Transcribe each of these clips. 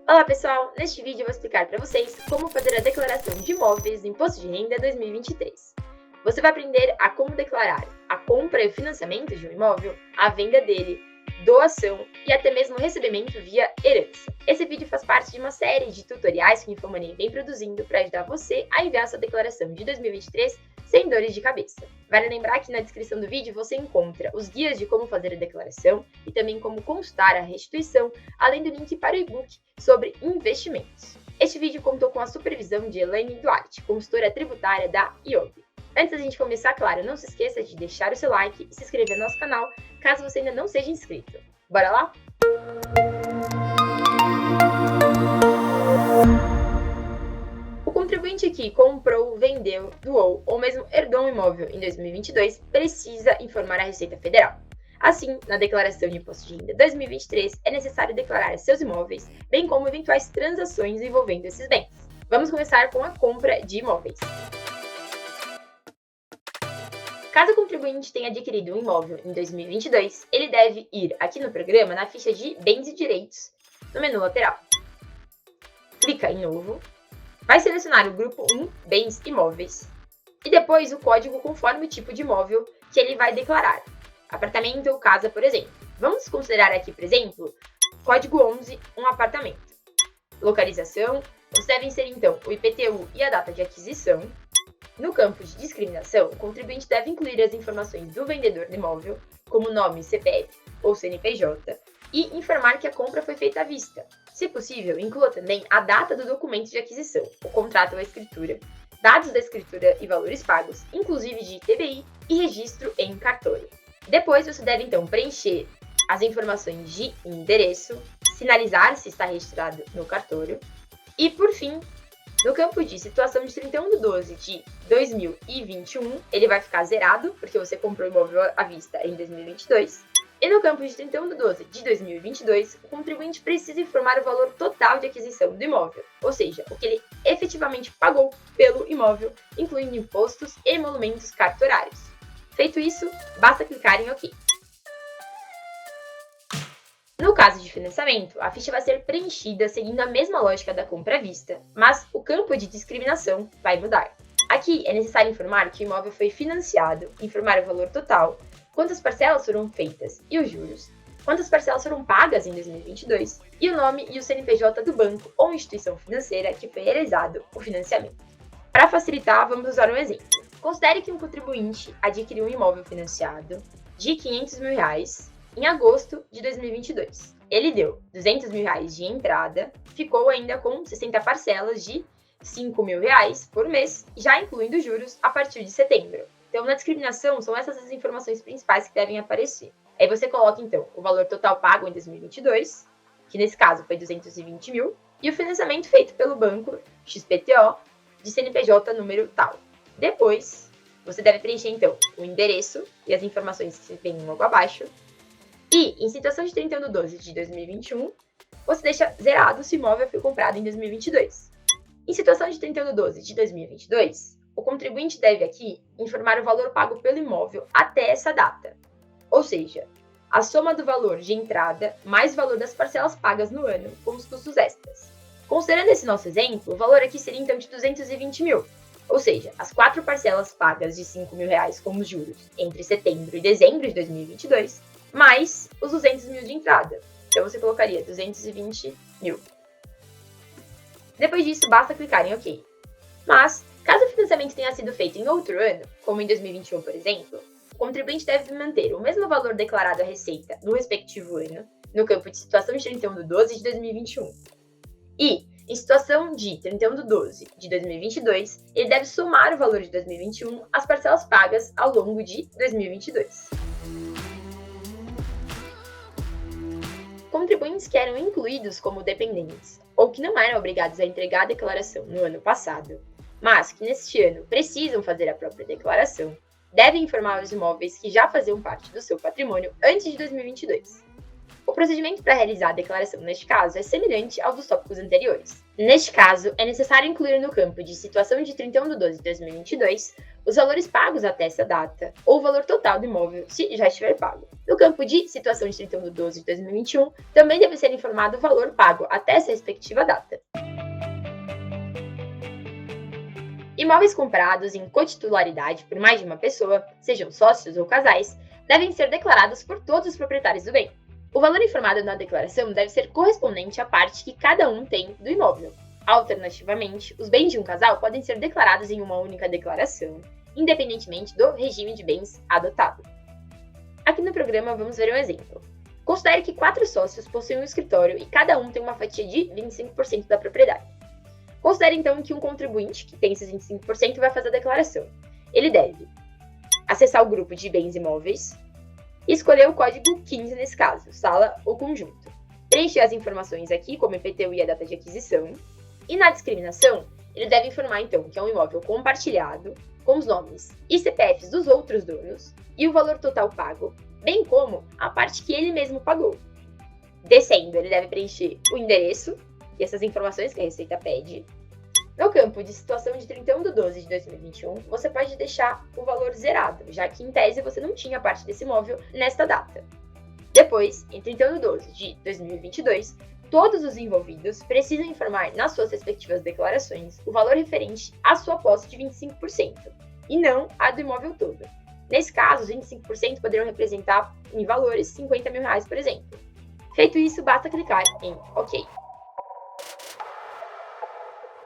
Olá pessoal, neste vídeo eu vou explicar para vocês como fazer a declaração de imóveis no Imposto de Renda 2023. Você vai aprender a como declarar a compra e o financiamento de um imóvel, a venda dele, doação e até mesmo recebimento via herança. Esse vídeo faz parte de uma série de tutoriais que o Infomoney vem produzindo para ajudar você a enviar sua declaração de 2023 sem dores de cabeça. Vale lembrar que na descrição do vídeo você encontra os guias de como fazer a declaração e também como constar a restituição, além do link para o e-book sobre investimentos. Este vídeo contou com a supervisão de Elaine Duarte, consultora tributária da IOB. Antes da gente começar, claro, não se esqueça de deixar o seu like e se inscrever no nosso canal, caso você ainda não seja inscrito. Bora lá? O contribuinte que comprou, vendeu, doou ou mesmo herdou um imóvel em 2022 precisa informar a Receita Federal. Assim, na Declaração de Imposto de Renda 2023, é necessário declarar seus imóveis, bem como eventuais transações envolvendo esses bens. Vamos começar com a compra de imóveis. Caso o contribuinte tenha adquirido um imóvel em 2022, ele deve ir aqui no programa na ficha de Bens e Direitos, no menu lateral. Clica em Novo, vai selecionar o grupo 1, Bens Imóveis, e depois o código conforme o tipo de imóvel que ele vai declarar. Apartamento ou casa, por exemplo. Vamos considerar aqui, por exemplo, código 11, um apartamento. Localização, você deve inserir então o IPTU e a data de aquisição. No campo de discriminação, o contribuinte deve incluir as informações do vendedor do imóvel, como nome, CPF ou CNPJ, e informar que a compra foi feita à vista. Se possível, inclua também a data do documento de aquisição, o contrato ou a escritura, dados da escritura e valores pagos, inclusive de ITBI e registro em cartório. Depois, você deve então preencher as informações de endereço, sinalizar se está registrado no cartório e, por fim, no campo de situação de 31/12 de 2021, ele vai ficar zerado, porque você comprou o imóvel à vista em 2022. E no campo de 31/12 de 2022, o contribuinte precisa informar o valor total de aquisição do imóvel, ou seja, o que ele efetivamente pagou pelo imóvel, incluindo impostos e emolumentos cartorários. Feito isso, basta clicar em OK. No caso de financiamento, a ficha vai ser preenchida seguindo a mesma lógica da compra à vista, mas o campo de discriminação vai mudar. Aqui é necessário informar que o imóvel foi financiado, informar o valor total, quantas parcelas foram feitas e os juros, quantas parcelas foram pagas em 2022 e o nome e o CNPJ do banco ou instituição financeira que foi realizado o financiamento. Para facilitar, vamos usar um exemplo. Considere que um contribuinte adquiriu um imóvel financiado de R$500 mil em agosto de 2022. Ele deu R$200 mil de entrada, ficou ainda com 60 parcelas de R$5 mil por mês, já incluindo juros a partir de setembro. Então, na discriminação, são essas as informações principais que devem aparecer. Aí você coloca, então, o valor total pago em 2022, que nesse caso foi R$220 mil, e o financiamento feito pelo banco XPTO de CNPJ número tal. Depois, você deve preencher, então, o endereço e as informações que vêm logo abaixo. E, em situação de 31/12 de 2021, você deixa zerado se o imóvel foi comprado em 2022. Em situação de 31/12 de 2022, o contribuinte deve aqui informar o valor pago pelo imóvel até essa data. Ou seja, a soma do valor de entrada mais o valor das parcelas pagas no ano com os custos extras. Considerando esse nosso exemplo, o valor aqui seria então de R$220 mil. Ou seja, as 4 parcelas pagas de R$5 mil com os juros entre setembro e dezembro de 2022, mais os 200 mil de entrada. Então, você colocaria 220 mil. Depois disso, basta clicar em OK. Mas, caso o financiamento tenha sido feito em outro ano, como em 2021, por exemplo, o contribuinte deve manter o mesmo valor declarado à Receita no respectivo ano, no campo de situação de 31/12 de 2021. E, em situação de 31/12 de 2022, ele deve somar o valor de 2021 às parcelas pagas ao longo de 2022. Contribuintes que eram incluídos como dependentes ou que não eram obrigados a entregar a declaração no ano passado, mas que neste ano precisam fazer a própria declaração, devem informar os imóveis que já faziam parte do seu patrimônio antes de 2022. O procedimento para realizar a declaração neste caso é semelhante ao dos tópicos anteriores. Neste caso, é necessário incluir no campo de situação de 31/12 de 2022 os valores pagos até essa data, ou o valor total do imóvel, se já estiver pago. No campo de situação de 31 de 12 de 2021, também deve ser informado o valor pago até essa respectiva data. Imóveis comprados em cotitularidade por mais de uma pessoa, sejam sócios ou casais, devem ser declarados por todos os proprietários do bem. O valor informado na declaração deve ser correspondente à parte que cada um tem do imóvel. Alternativamente, os bens de um casal podem ser declarados em uma única declaração, independentemente do regime de bens adotado. Aqui no programa vamos ver um exemplo. Considere que 4 sócios possuem um escritório e cada um tem uma fatia de 25% da propriedade. Considere então que um contribuinte, que tem esses 25%, vai fazer a declaração. Ele deve acessar o grupo de bens imóveis e escolher o código 15 nesse caso, sala ou conjunto. Preencher as informações aqui, como IPTU e a data de aquisição. E na discriminação, ele deve informar então que é um imóvel compartilhado, com os nomes e CPFs dos outros donos e o valor total pago, bem como a parte que ele mesmo pagou. Descendo, ele deve preencher o endereço e essas informações que a Receita pede. No campo de situação de 31 de 12 de 2021, você pode deixar o valor zerado, já que em tese você não tinha parte desse imóvel nesta data. Depois, em 31 de 12 de 2022, todos os envolvidos precisam informar nas suas respectivas declarações o valor referente à sua posse de 25%, e não a do imóvel todo. Nesse caso, os 25% poderão representar em valores R$50 mil, por exemplo. Feito isso, basta clicar em OK.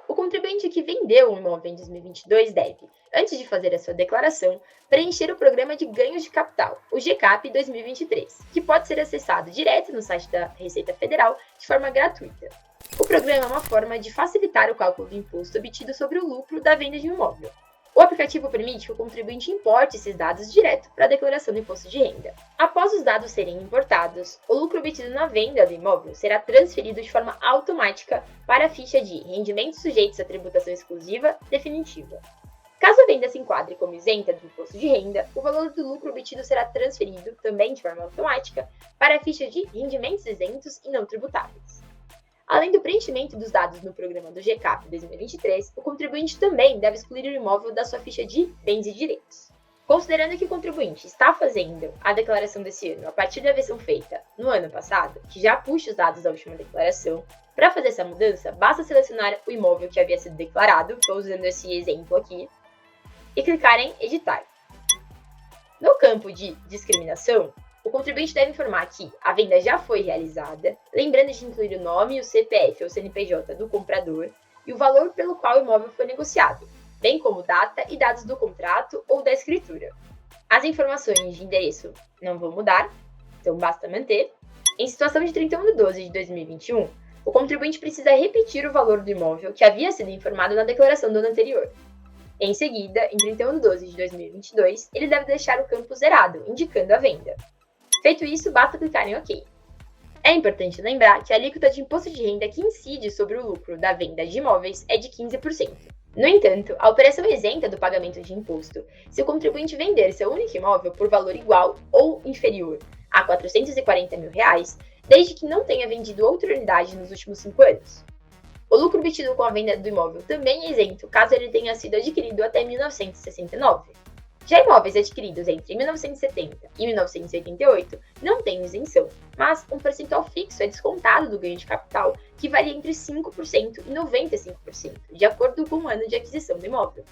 O contribuinte que vendeu um imóvel em 2022 deve, antes de fazer a sua declaração, preencher o Programa de Ganhos de Capital, o GCAP 2023, que pode ser acessado direto no site da Receita Federal de forma gratuita. O programa é uma forma de facilitar o cálculo do imposto obtido sobre o lucro da venda de um imóvel. O aplicativo permite que o contribuinte importe esses dados direto para a declaração do imposto de renda. Após os dados serem importados, o lucro obtido na venda do imóvel será transferido de forma automática para a ficha de rendimentos sujeitos à tributação exclusiva definitiva. Caso a venda se enquadre como isenta do imposto de renda, o valor do lucro obtido será transferido, também de forma automática, para a ficha de rendimentos isentos e não tributáveis. Além do preenchimento dos dados no programa do GCAP 2023, o contribuinte também deve excluir o imóvel da sua ficha de bens e direitos. Considerando que o contribuinte está fazendo a declaração desse ano a partir da versão feita no ano passado, que já puxa os dados da última declaração, para fazer essa mudança, basta selecionar o imóvel que havia sido declarado, estou usando esse exemplo aqui, e clicar em Editar. No campo de discriminação, o contribuinte deve informar que a venda já foi realizada, lembrando de incluir o nome, o CPF ou CNPJ do comprador e o valor pelo qual o imóvel foi negociado, bem como data e dados do contrato ou da escritura. As informações de endereço não vão mudar, então basta manter. Em situação de 31 de 12 de 2021, o contribuinte precisa repetir o valor do imóvel que havia sido informado na declaração do ano anterior. Em seguida, em 31 de 12 de 2022, ele deve deixar o campo zerado, indicando a venda. Feito isso, basta clicar em OK. É importante lembrar que a alíquota de imposto de renda que incide sobre o lucro da venda de imóveis é de 15%. No entanto, a operação é isenta do pagamento de imposto se o contribuinte vender seu único imóvel por valor igual ou inferior a R$440 mil, desde que não tenha vendido outra unidade nos últimos 5 anos. O lucro obtido com a venda do imóvel também é isento caso ele tenha sido adquirido até 1969. Já imóveis adquiridos entre 1970 e 1988 não têm isenção, mas um percentual fixo é descontado do ganho de capital, que varia entre 5% e 95%, de acordo com o ano de aquisição do imóvel.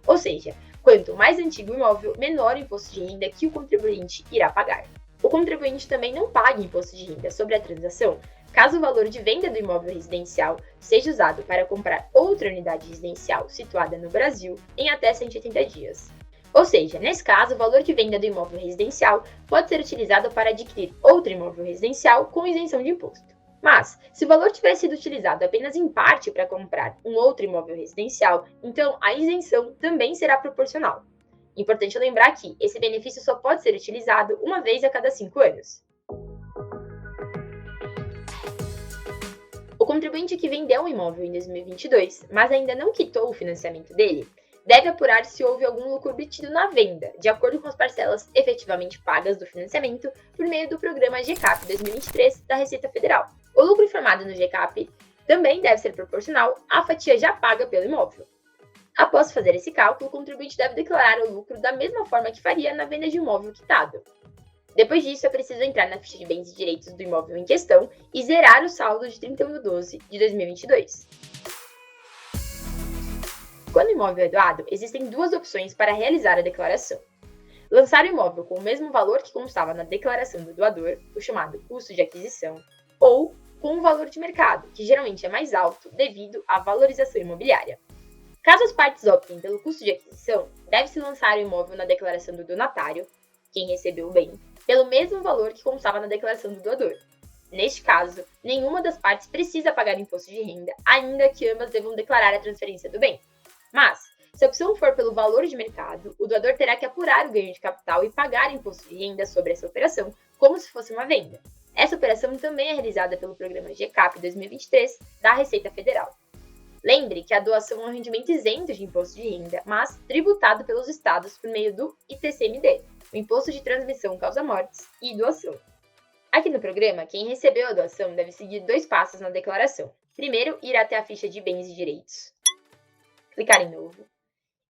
Ou seja, quanto mais antigo o imóvel, menor o imposto de renda que o contribuinte irá pagar. O contribuinte também não paga imposto de renda sobre a transação, caso o valor de venda do imóvel residencial seja usado para comprar outra unidade residencial situada no Brasil em até 180 dias. Ou seja, nesse caso, o valor de venda do imóvel residencial pode ser utilizado para adquirir outro imóvel residencial com isenção de imposto. Mas, se o valor tiver sido utilizado apenas em parte para comprar um outro imóvel residencial, então a isenção também será proporcional. Importante lembrar que esse benefício só pode ser utilizado uma vez a cada 5 anos. O contribuinte que vendeu um imóvel em 2022, mas ainda não quitou o financiamento dele, deve apurar se houve algum lucro obtido na venda, de acordo com as parcelas efetivamente pagas do financiamento por meio do programa GCAP 2023 da Receita Federal. O lucro informado no GCAP também deve ser proporcional à fatia já paga pelo imóvel. Após fazer esse cálculo, o contribuinte deve declarar o lucro da mesma forma que faria na venda de imóvel quitado. Depois disso, é preciso entrar na ficha de bens e direitos do imóvel em questão e zerar o saldo de 31/12 de 2022. Quando o imóvel é doado, existem duas opções para realizar a declaração. Lançar o imóvel com o mesmo valor que constava na declaração do doador, o chamado custo de aquisição, ou com o valor de mercado, que geralmente é mais alto devido à valorização imobiliária. Caso as partes optem pelo custo de aquisição, deve-se lançar o imóvel na declaração do donatário, quem recebeu o bem, pelo mesmo valor que constava na declaração do doador. Neste caso, nenhuma das partes precisa pagar imposto de renda, ainda que ambas devam declarar a transferência do bem. Mas, se a opção for pelo valor de mercado, o doador terá que apurar o ganho de capital e pagar imposto de renda sobre essa operação, como se fosse uma venda. Essa operação também é realizada pelo programa GCAP 2023 da Receita Federal. Lembre que a doação é um rendimento isento de imposto de renda, mas tributado pelos estados por meio do ITCMD, o Imposto de Transmissão Causa-Mortes e Doação. Aqui no programa, quem recebeu a doação deve seguir 2 passos na declaração. Primeiro, ir até a ficha de bens e direitos, clicar em novo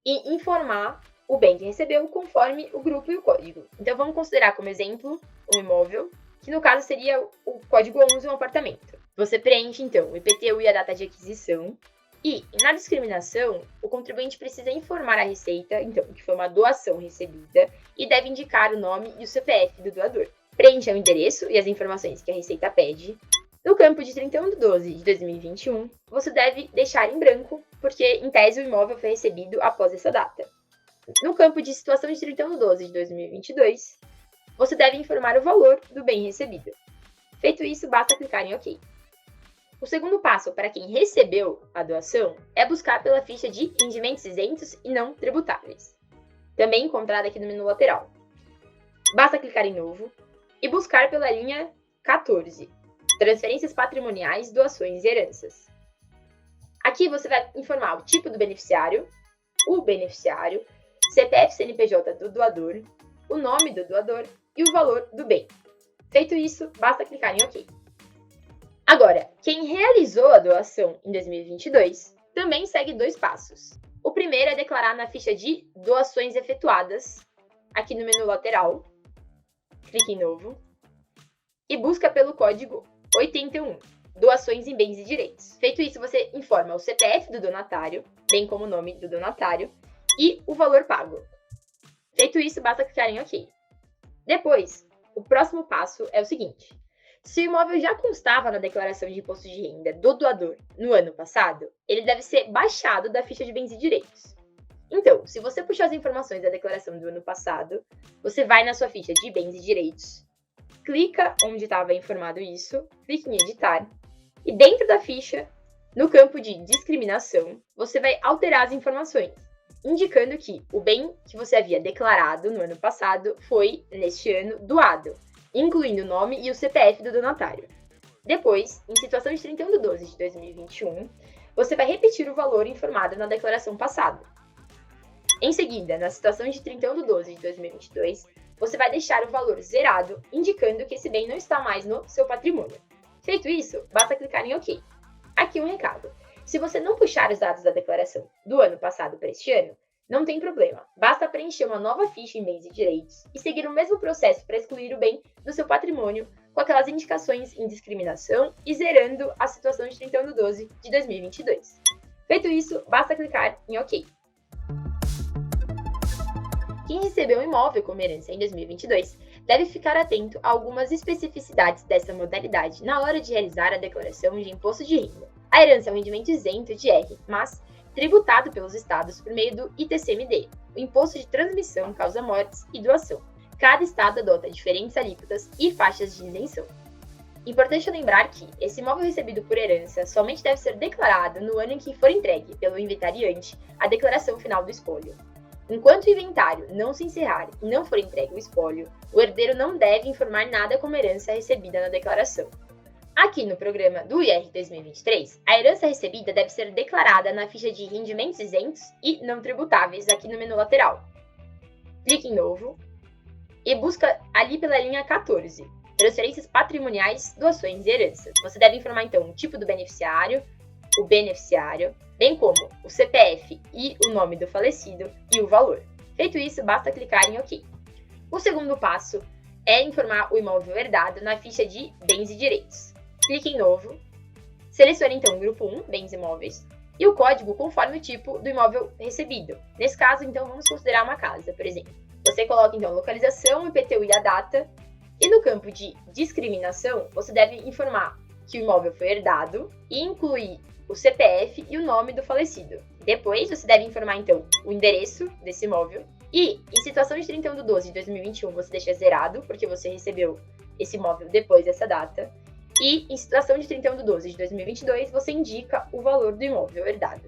e informar o bem que recebeu conforme o grupo e o código. Então vamos considerar como exemplo um imóvel, que no caso seria o código 11, um apartamento. Você preenche então o IPTU e a data de aquisição. E, na discriminação, o contribuinte precisa informar a Receita, então, que foi uma doação recebida, e deve indicar o nome e o CPF do doador. Preencha o endereço e as informações que a Receita pede. No campo de 31/12 de 2021, você deve deixar em branco, porque, em tese, o imóvel foi recebido após essa data. No campo de situação de 31/12 de 2022, você deve informar o valor do bem recebido. Feito isso, basta clicar em OK. O segundo passo para quem recebeu a doação é buscar pela ficha de rendimentos isentos e não tributáveis, também encontrada aqui no menu lateral. Basta clicar em novo e buscar pela linha 14, transferências patrimoniais, doações e heranças. Aqui você vai informar o tipo do beneficiário, o beneficiário, CPF CNPJ do doador, o nome do doador e o valor do bem. Feito isso, basta clicar em OK. Agora, quem realizou a doação em 2022 também segue 2 passos. O primeiro é declarar na ficha de doações efetuadas, aqui no menu lateral. Clique em novo e busca pelo código 81, doações em bens e direitos. Feito isso, você informa o CPF do donatário, bem como o nome do donatário, e o valor pago. Feito isso, basta clicar em OK. Depois, o próximo passo é o seguinte. Se o imóvel já constava na declaração de imposto de renda do doador no ano passado, ele deve ser baixado da ficha de bens e direitos. Então, se você puxar as informações da declaração do ano passado, você vai na sua ficha de bens e direitos, clica onde estava informado isso, clique em editar, e dentro da ficha, no campo de discriminação, você vai alterar as informações, indicando que o bem que você havia declarado no ano passado foi, neste ano, doado, incluindo o nome e o CPF do donatário. Depois, em situação de 31/12 de 2021, você vai repetir o valor informado na declaração passada. Em seguida, na situação de 31/12 de 2022, você vai deixar o valor zerado, indicando que esse bem não está mais no seu patrimônio. Feito isso, basta clicar em OK. Aqui um recado. Se você não puxar os dados da declaração do ano passado para este ano, não tem problema, basta preencher uma nova ficha em bens e direitos e seguir o mesmo processo para excluir o bem do seu patrimônio com aquelas indicações em discriminação e zerando a situação de 31/12 de 2022. Feito isso, basta clicar em OK. Quem recebeu um imóvel como herança em 2022 deve ficar atento a algumas especificidades dessa modalidade na hora de realizar a declaração de imposto de renda. A herança é um rendimento isento de IR, mas tributado pelos estados por meio do ITCMD, o Imposto de Transmissão Causa-Mortes e Doação. Cada estado adota diferentes alíquotas e faixas de isenção. Importante lembrar que esse imóvel recebido por herança somente deve ser declarado no ano em que for entregue pelo inventariante a declaração final do espólio. Enquanto o inventário não se encerrar e não for entregue o espólio, o herdeiro não deve informar nada como herança recebida na declaração. Aqui no programa do IR 2023, a herança recebida deve ser declarada na ficha de rendimentos isentos e não tributáveis aqui no menu lateral. Clique em novo e busca ali pela linha 14, transferências patrimoniais, doações e heranças. Você deve informar então o tipo do beneficiário, o beneficiário, bem como o CPF e o nome do falecido e o valor. Feito isso, basta clicar em OK. O segundo passo é informar o imóvel herdado na ficha de Bens e Direitos. Clique em Novo, selecione então o grupo 1, Bens Imóveis, e o código conforme o tipo do imóvel recebido. Nesse caso, então, vamos considerar uma casa, por exemplo. Você coloca então a localização, o IPTU e a data, e no campo de discriminação, você deve informar que o imóvel foi herdado e incluir o CPF e o nome do falecido. Depois, você deve informar, então, o endereço desse imóvel. E, em situação de 31/12/2021, você deixa zerado, porque você recebeu esse imóvel depois dessa data. E, em situação de 31/12/2022, você indica o valor do imóvel herdado.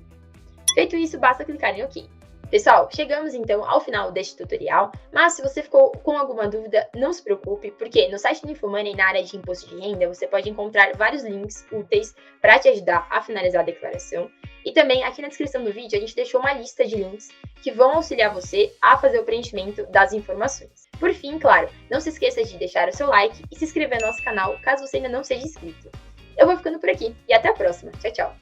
Feito isso, basta clicar em OK. Pessoal, chegamos então ao final deste tutorial, mas se você ficou com alguma dúvida, não se preocupe, porque no site do InfoMoney, na área de imposto de renda, você pode encontrar vários links úteis para te ajudar a finalizar a declaração. E também aqui na descrição do vídeo a gente deixou uma lista de links que vão auxiliar você a fazer o preenchimento das informações. Por fim, claro, não se esqueça de deixar o seu like e se inscrever no nosso canal caso você ainda não seja inscrito. Eu vou ficando por aqui e até a próxima. Tchau, tchau!